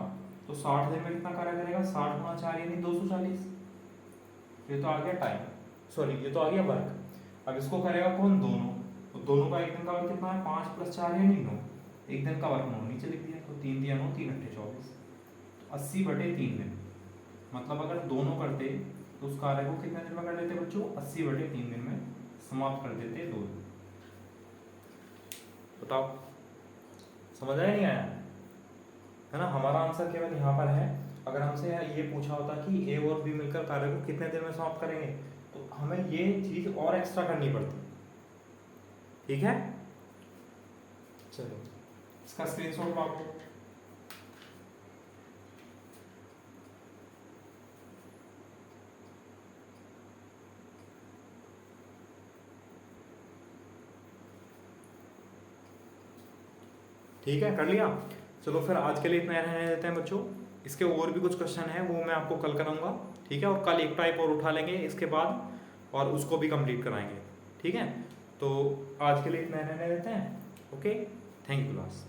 तो 60 दिन में कितना कार्य करेगा, 60 गुणा 4 यानी 240, ये तो आ गया टाइम, सॉरी ये तो आ गया वर्क। अब इसको करेगा कौन, दोनों। तो दोनों का एक दिन का वर्क कितना है, 5 + 4 है नहीं 9, एक दिन का वर्क 9 नीचे लिख दिया, तो 3 दिया 9, 3 अट्ठे 24, 80/3 दिन। मतलब अगर दोनों करते तो उस कार्य को कितने दिन में कर लेते बच्चों, 80/3 दिन में समाप्त कर देते 2 दिन। बताओ समझ आया नहीं आया, है ना। हमारा आंसर केवल यहाँ पर है। अगर हमसे ये पूछा होता कि ए और बी मिलकर कार्य को कितने दिन में समाप्त करेंगे, तो हमें ये चीज और एक्स्ट्रा करनी पड़ती। ठीक है, चलो इसका स्क्रीनशॉट लो आपको। ठीक है, कर लिया। चलो फिर आज के लिए इतना रहने देते हैं बच्चों। इसके और भी कुछ क्वेश्चन है वो मैं आपको कल कराऊंगा, ठीक है। और कल एक टाइप और उठा लेंगे इसके बाद, और उसको भी कंप्लीट कराएंगे, ठीक है। तो आज के लिए इतना रहने देते हैं। Okay, thank you class.